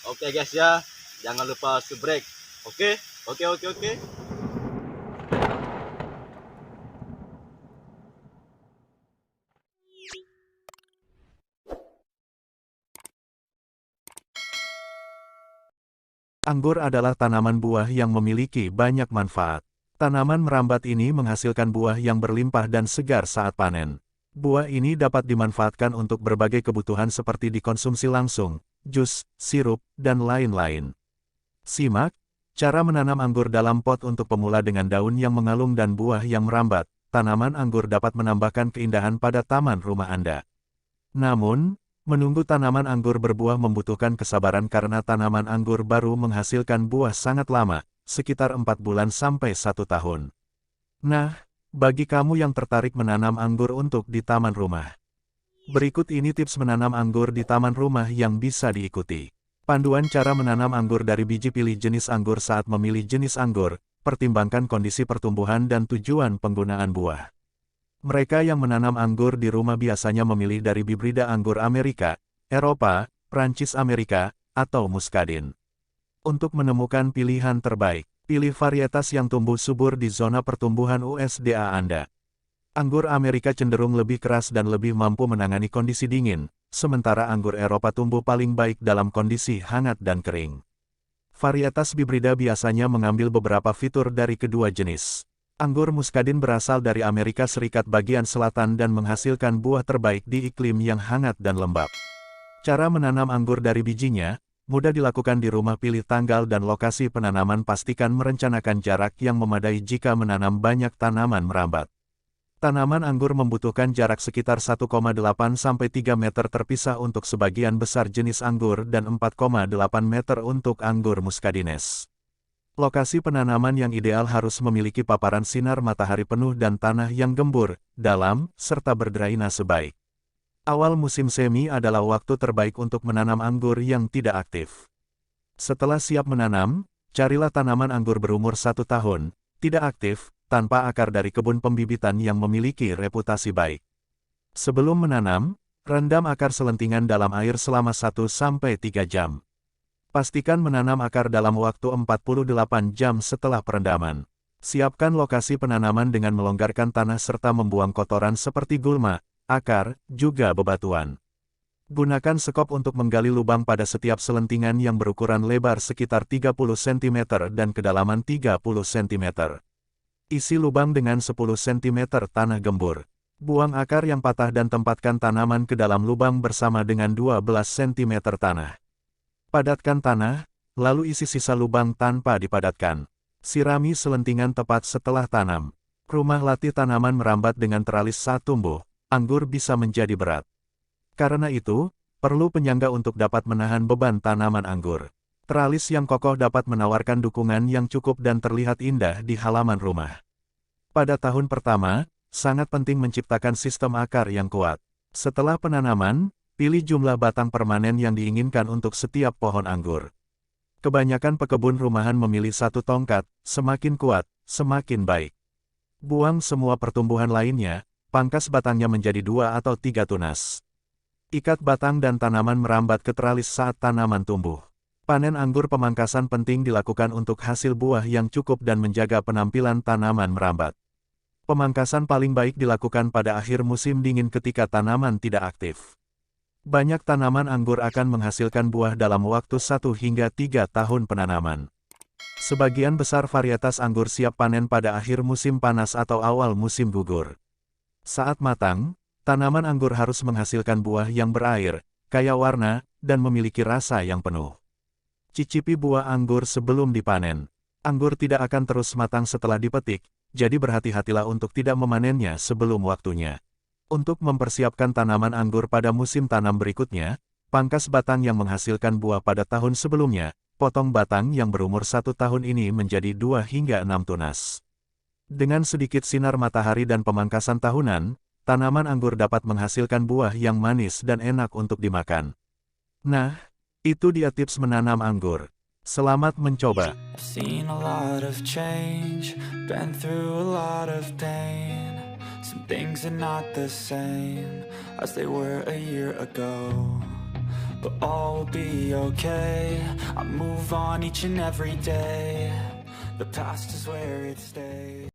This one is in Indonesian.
Oke guys ya, jangan lupa subrek. Oke, oke, oke, oke. Anggur adalah tanaman buah yang memiliki banyak manfaat. Tanaman merambat ini menghasilkan buah yang berlimpah dan segar saat panen. Buah ini dapat dimanfaatkan untuk berbagai kebutuhan seperti dikonsumsi langsung, jus, sirup, dan lain-lain. Simak cara menanam anggur dalam pot untuk pemula dengan daun yang mengalung dan buah yang merambat. Tanaman anggur dapat menambahkan keindahan pada taman rumah Anda. Namun, menunggu tanaman anggur berbuah membutuhkan kesabaran karena tanaman anggur baru menghasilkan buah sangat lama, sekitar 4 bulan sampai 1 tahun. Nah, bagi kamu yang tertarik menanam anggur untuk di taman rumah, berikut ini tips menanam anggur di taman rumah yang bisa diikuti. Panduan cara menanam anggur dari biji. Pilih jenis anggur. Saat memilih jenis anggur, pertimbangkan kondisi pertumbuhan dan tujuan penggunaan buah. Mereka yang menanam anggur di rumah biasanya memilih dari hibrida anggur Amerika, Eropa, Prancis Amerika, atau Muscadin. Untuk menemukan pilihan terbaik, pilih varietas yang tumbuh subur di zona pertumbuhan USDA Anda. Anggur Amerika cenderung lebih keras dan lebih mampu menangani kondisi dingin, sementara anggur Eropa tumbuh paling baik dalam kondisi hangat dan kering. Varietas hibrida biasanya mengambil beberapa fitur dari kedua jenis. Anggur Muscadin berasal dari Amerika Serikat bagian selatan dan menghasilkan buah terbaik di iklim yang hangat dan lembab. Cara menanam anggur dari bijinya, mudah dilakukan di rumah. Pilih tanggal dan lokasi penanaman. Pastikan merencanakan jarak yang memadai jika menanam banyak tanaman merambat. Tanaman anggur membutuhkan jarak sekitar 1,8 sampai 3 meter terpisah untuk sebagian besar jenis anggur dan 4,8 meter untuk anggur muscadines. Lokasi penanaman yang ideal harus memiliki paparan sinar matahari penuh dan tanah yang gembur, dalam, serta berdrainase baik. Awal musim semi adalah waktu terbaik untuk menanam anggur yang tidak aktif. Setelah siap menanam, carilah tanaman anggur berumur 1 tahun, tidak aktif, tanpa akar dari kebun pembibitan yang memiliki reputasi baik. Sebelum menanam, rendam akar selentingan dalam air selama 1-3 jam. Pastikan menanam akar dalam waktu 48 jam setelah perendaman. Siapkan lokasi penanaman dengan melonggarkan tanah serta membuang kotoran seperti gulma, akar, juga bebatuan. Gunakan sekop untuk menggali lubang pada setiap selentingan yang berukuran lebar sekitar 30 cm dan kedalaman 30 cm. Isi lubang dengan 10 cm tanah gembur. Buang akar yang patah dan tempatkan tanaman ke dalam lubang bersama dengan 12 cm tanah. Padatkan tanah, lalu isi sisa lubang tanpa dipadatkan. Sirami selentingan tepat setelah tanam. Rumah latih tanaman merambat dengan teralis saat tumbuh, anggur bisa menjadi berat. Karena itu, perlu penyangga untuk dapat menahan beban tanaman anggur. Teralis yang kokoh dapat menawarkan dukungan yang cukup dan terlihat indah di halaman rumah. Pada tahun pertama, sangat penting menciptakan sistem akar yang kuat. Setelah penanaman, pilih jumlah batang permanen yang diinginkan untuk setiap pohon anggur. Kebanyakan pekebun rumahan memilih 1 tongkat, semakin kuat, semakin baik. Buang semua pertumbuhan lainnya, pangkas batangnya menjadi 2 atau 3 tunas. Ikat batang dan tanaman merambat ke teralis saat tanaman tumbuh. Panen anggur pemangkasan penting dilakukan untuk hasil buah yang cukup dan menjaga penampilan tanaman merambat. Pemangkasan paling baik dilakukan pada akhir musim dingin ketika tanaman tidak aktif. Banyak tanaman anggur akan menghasilkan buah dalam waktu 1 hingga 3 tahun penanaman. Sebagian besar varietas anggur siap panen pada akhir musim panas atau awal musim gugur. Saat matang, tanaman anggur harus menghasilkan buah yang berair, kaya warna, dan memiliki rasa yang penuh. Cicipi buah anggur sebelum dipanen. Anggur tidak akan terus matang setelah dipetik, jadi berhati-hatilah untuk tidak memanennya sebelum waktunya. Untuk mempersiapkan tanaman anggur pada musim tanam berikutnya, pangkas batang yang menghasilkan buah pada tahun sebelumnya, potong batang yang berumur 1 tahun ini menjadi 2 hingga 6 tunas. Dengan sedikit sinar matahari dan pemangkasan tahunan, tanaman anggur dapat menghasilkan buah yang manis dan enak untuk dimakan. Nah, itu dia tips menanam anggur. Selamat mencoba. I've seen a lot of change, been through a lot of pain. Some things are not the same as they were a year ago. but all will be okay. I move on each and every day. The past is where it stays.